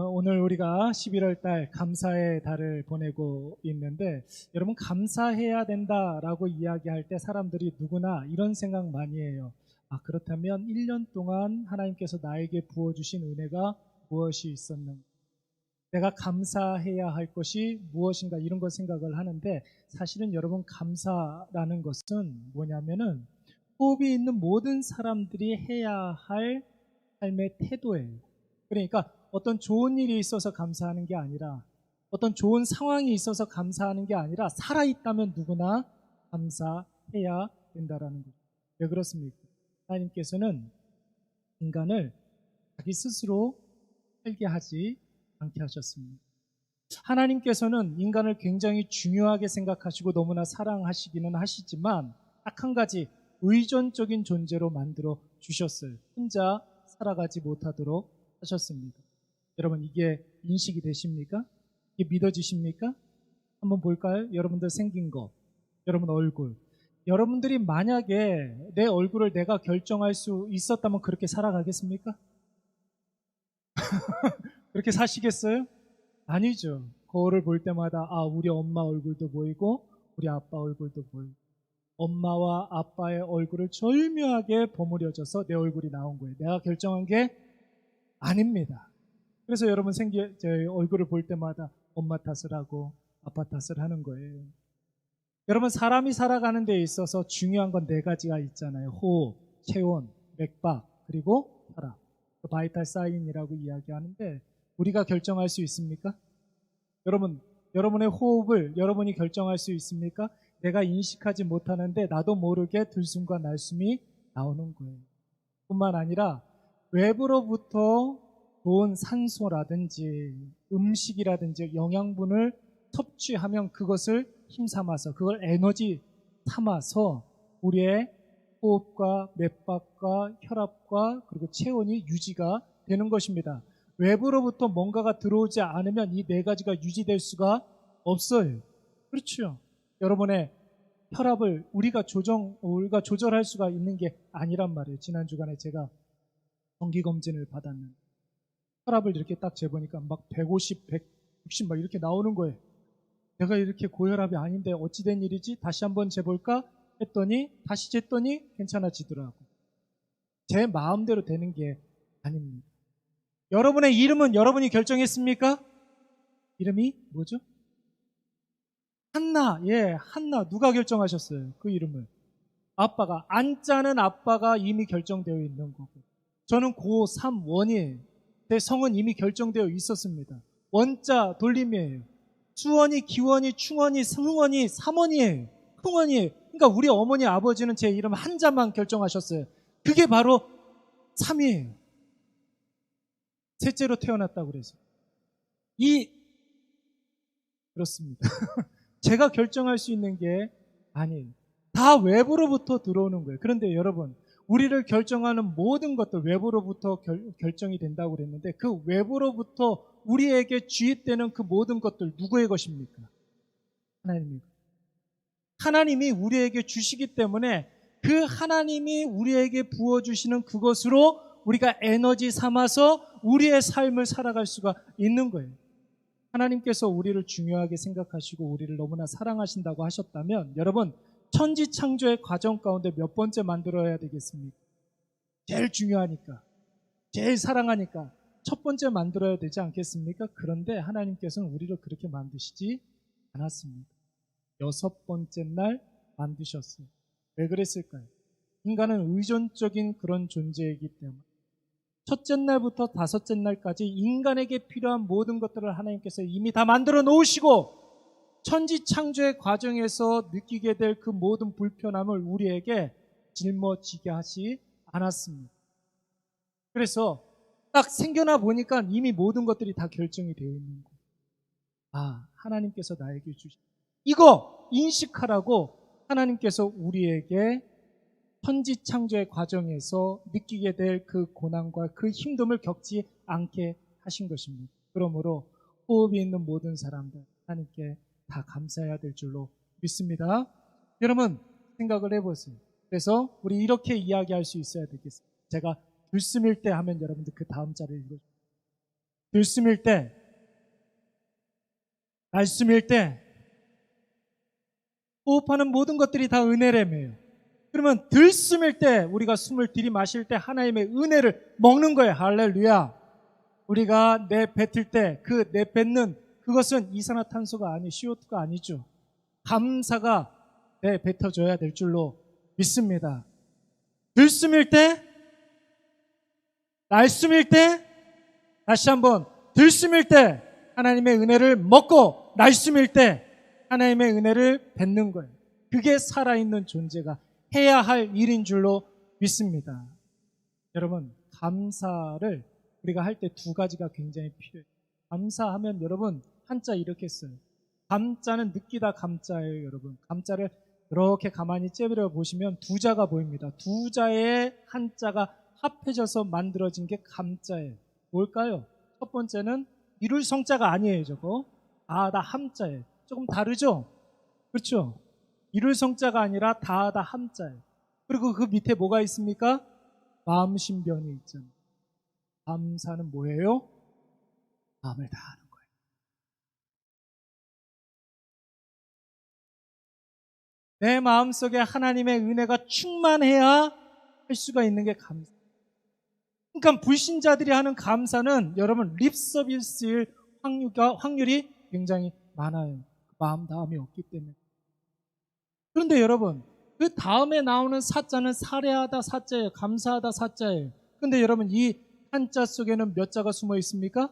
오늘 우리가 11월 달 감사의 달을 보내고 있는데, 여러분, 감사해야 된다라고 이야기할 때 사람들이 누구나 이런 생각 많이 해요. 그렇다면 1년 동안 하나님께서 나에게 부어주신 은혜가 무엇이 있었는가? 내가 감사해야 할 것이 무엇인가? 이런 걸 생각을 하는데, 사실은 여러분, 감사라는 것은 뭐냐면은 호흡이 있는 모든 사람들이 해야 할 삶의 태도예요. 그러니까 어떤 좋은 일이 있어서 감사하는 게 아니라, 어떤 좋은 상황이 있어서 감사하는 게 아니라, 살아있다면 누구나 감사해야 된다라는 거죠. 왜 그렇습니까? 하나님께서는 인간을 자기 스스로 살게 하지 않게 하셨습니다. 하나님께서는 인간을 굉장히 중요하게 생각하시고 너무나 사랑하시기는 하시지만, 딱 한 가지, 의존적인 존재로 만들어 주셨어요. 혼자 살아가지 못하도록 하셨습니다. 여러분, 이게 인식이 되십니까? 이게 믿어지십니까? 한번 볼까요? 여러분들 생긴 거, 여러분 얼굴. 여러분들이 만약에 내 얼굴을 내가 결정할 수 있었다면 그렇게 살아가겠습니까? 그렇게 사시겠어요? 아니죠. 거울을 볼 때마다 우리 엄마 얼굴도 보이고 우리 아빠 얼굴도 보이고, 엄마와 아빠의 얼굴을 절묘하게 버무려져서 내 얼굴이 나온 거예요. 내가 결정한 게 아닙니다. 그래서 여러분 제 얼굴을 볼 때마다 엄마 탓을 하고 아빠 탓을 하는 거예요. 여러분, 사람이 살아가는 데 있어서 중요한 건 네 가지가 있잖아요. 호흡, 체온, 맥박, 그리고 혈압. 바이탈 사인이라고 이야기하는데, 우리가 결정할 수 있습니까? 여러분의 호흡을 여러분이 결정할 수 있습니까? 내가 인식하지 못하는데 나도 모르게 들숨과 날숨이 나오는 거예요. 뿐만 아니라 외부로부터 좋은 산소라든지 음식이라든지 영양분을 섭취하면 그것을 힘삼아서, 그걸 에너지 삼아서 우리의 호흡과 맥박과 혈압과 그리고 체온이 유지가 되는 것입니다. 외부로부터 뭔가가 들어오지 않으면 이 네 가지가 유지될 수가 없어요. 그렇죠? 여러분의 혈압을 우리가 조절할 수가 있는 게 아니란 말이에요. 지난 주간에 제가 정기검진을 받았는데 혈압을 이렇게 딱 재보니까 막 150, 160 막 이렇게 나오는 거예요. 내가 이렇게 고혈압이 아닌데 어찌 된 일이지? 다시 한번 재볼까? 했더니, 다시 쟀더니 괜찮아지더라고. 제 마음대로 되는 게 아닙니다. 여러분의 이름은 여러분이 결정했습니까? 이름이 뭐죠? 한나. 예, 한나. 누가 결정하셨어요? 그 이름을. 아빠가. 안자는 아빠가 이미 결정되어 있는 거고. 저는 고3 원이에요. 제 성은 이미 결정되어 있었습니다. 원자 돌림이에요. 수원이, 기원이, 충원이, 승원이, 삼원이에요. 흥원이에요. 그러니까 우리 어머니 아버지는 제 이름 한자만 결정하셨어요. 그게 바로 3이에요. 셋째로 태어났다고 그래서. 그렇습니다. 제가 결정할 수 있는 게 아니에요. 다 외부로부터 들어오는 거예요. 그런데 여러분, 우리를 결정하는 모든 것들 외부로부터 결정이 된다고 그랬는데, 그 외부로부터 우리에게 주입되는 그 모든 것들 누구의 것입니까? 하나님입니다. 하나님이 우리에게 주시기 때문에 그 하나님이 우리에게 부어주시는 그것으로 우리가 에너지 삼아서 우리의 삶을 살아갈 수가 있는 거예요. 하나님께서 우리를 중요하게 생각하시고 우리를 너무나 사랑하신다고 하셨다면, 여러분, 천지창조의 과정 가운데 몇 번째 만들어야 되겠습니까? 제일 중요하니까, 제일 사랑하니까 첫 번째 만들어야 되지 않겠습니까? 그런데 하나님께서는 우리를 그렇게 만드시지 않았습니다. 여섯 번째 날 만드셨어요. 왜 그랬을까요? 인간은 의존적인 그런 존재이기 때문에 첫째 날부터 다섯째 날까지 인간에게 필요한 모든 것들을 하나님께서 이미 다 만들어 놓으시고, 천지창조의 과정에서 느끼게 될 그 모든 불편함을 우리에게 짊어지게 하지 않았습니다. 그래서 딱 생겨나 보니까 이미 모든 것들이 다 결정이 되어 있는 거예요. 하나님께서 나에게 주신 이거 인식하라고 하나님께서 우리에게 천지창조의 과정에서 느끼게 될 그 고난과 그 힘듦을 겪지 않게 하신 것입니다. 그러므로 호흡이 있는 모든 사람들 하나님께 다 감사해야 될 줄로 믿습니다. 여러분, 생각을 해보세요. 그래서 우리 이렇게 이야기할 수 있어야 되겠습니다. 제가 들숨일 때 하면 여러분들 그 다음 자를 읽어주세요. 들숨일 때, 날숨일 때, 호흡하는 모든 것들이 다 은혜라며요. 그러면 들숨일 때, 우리가 숨을 들이마실 때 하나님의 은혜를 먹는 거예요. 할렐루야. 우리가 내뱉을 때 그 내뱉는 그것은 이산화탄소가 아니 CO2가 아니죠. 감사가 내뱉어줘야 될 줄로 믿습니다. 들숨일 때, 날숨일 때, 다시 한번 들숨일 때 하나님의 은혜를 먹고 날숨일 때 하나님의 은혜를 뱉는 거예요. 그게 살아있는 존재가 해야 할 일인 줄로 믿습니다. 여러분, 감사를 우리가 할 때 두 가지가 굉장히 필요해요. 감사하면 여러분 한자 이렇게 써요. 감자는 느끼다 감자예요. 여러분, 감자를 이렇게 가만히 째려 보시면 두 자가 보입니다. 두 자의 한자가 합해져서 만들어진 게 감자예요. 뭘까요? 첫 번째는 이룰 성자가 아니에요. 저거 다하다 함자예요. 조금 다르죠? 그렇죠? 이룰 성자가 아니라 다하다 함자예요. 그리고 그 밑에 뭐가 있습니까? 마음신변이 있잖아요. 감사는 뭐예요? 마음을 다하는 거예요. 내 마음속에 하나님의 은혜가 충만해야 할 수가 있는 게 감사. 그러니까 불신자들이 하는 감사는 여러분 립서비스일 확률이 굉장히 많아요. 마음 다함이 없기 때문에. 그런데 여러분, 그 다음에 나오는 사자는 살해하다 사자예요. 감사하다 사자예요. 그런데 여러분, 이 한자 속에는 몇 자가 숨어 있습니까?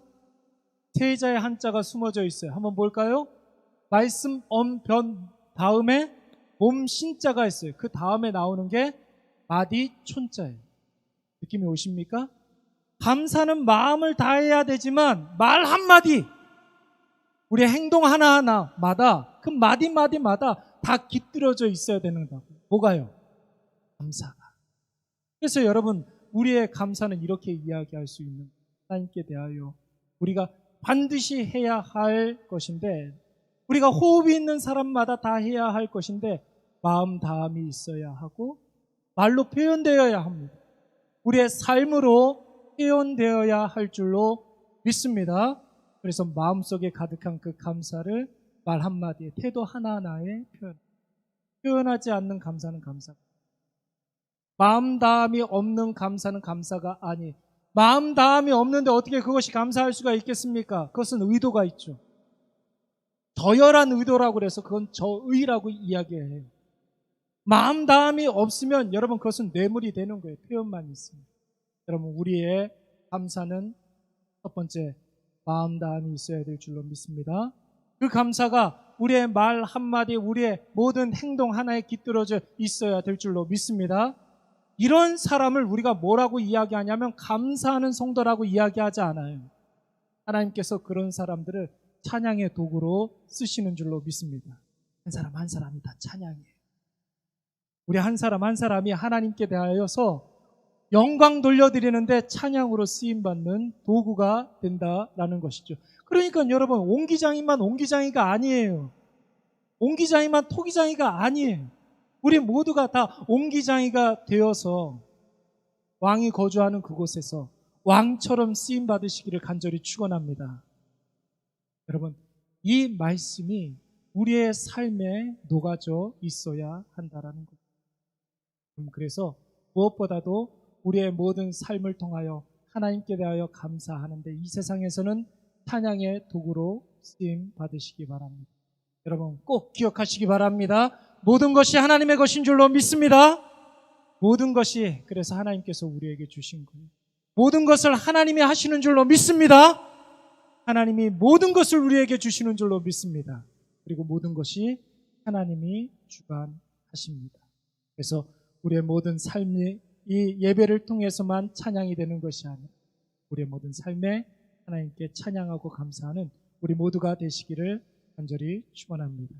세 자의 한자가 숨어져 있어요. 한번 볼까요? 말씀 엄변 다음에 몸 신자가 있어요. 그 다음에 나오는 게 마디 촌자예요. 느낌이 오십니까? 감사는 마음을 다해야 되지만 말 한마디, 우리의 행동 하나하나마다 그 마디마디마다 다 깃들어져 있어야 되는 거고. 뭐가요? 감사가. 그래서 여러분, 우리의 감사는 이렇게 이야기할 수 있는, 하나님께 대하여 우리가 반드시 해야 할 것인데, 우리가 호흡이 있는 사람마다 다 해야 할 것인데 마음 다함이 있어야 하고 말로 표현되어야 합니다. 우리의 삶으로 표현되어야 할 줄로 믿습니다. 그래서 마음속에 가득한 그 감사를 말 한마디에, 태도 하나하나에 표현하지 않는 감사는 감사. 마음 다함이 없는 감사는 감사가 아니. 마음 다함이 없는데 어떻게 그것이 감사할 수가 있겠습니까? 그것은 의도가 있죠. 저열한 의도라고 그래서 그건 저의라고 이야기해요. 마음 다함이 없으면 여러분 그것은 뇌물이 되는 거예요. 표현만 있으면. 여러분, 우리의 감사는 첫 번째 마음 다함이 있어야 될 줄로 믿습니다. 그 감사가 우리의 말 한마디, 우리의 모든 행동 하나에 깃들어져 있어야 될 줄로 믿습니다. 이런 사람을 우리가 뭐라고 이야기하냐면 감사하는 성도라고 이야기하지 않아요. 하나님께서 그런 사람들을 찬양의 도구로 쓰시는 줄로 믿습니다. 한 사람 한 사람이 다 찬양이에요. 우리 한 사람 한 사람이 하나님께 대하여서 영광 돌려드리는데 찬양으로 쓰임받는 도구가 된다라는 것이죠. 그러니까 여러분, 옹기장이만 옹기장이가 아니에요. 옹기장이만 토기장이가 아니에요. 우리 모두가 다 옹기장이가 되어서 왕이 거주하는 그곳에서 왕처럼 쓰임받으시기를 간절히 축원합니다. 여러분, 이 말씀이 우리의 삶에 녹아져 있어야 한다라는 거예요. 그래서 무엇보다도 우리의 모든 삶을 통하여 하나님께 대하여 감사하는데 이 세상에서는 찬양의 도구로 쓰임 받으시기 바랍니다. 여러분 꼭 기억하시기 바랍니다. 모든 것이 하나님의 것인 줄로 믿습니다. 모든 것이 그래서 하나님께서 우리에게 주신 거예요. 모든 것을 하나님이 하시는 줄로 믿습니다. 하나님이 모든 것을 우리에게 주시는 줄로 믿습니다. 그리고 모든 것이 하나님이 주관하십니다. 그래서 우리의 모든 삶이 이 예배를 통해서만 찬양이 되는 것이 아니라 우리의 모든 삶에 하나님께 찬양하고 감사하는 우리 모두가 되시기를 간절히 축원합니다.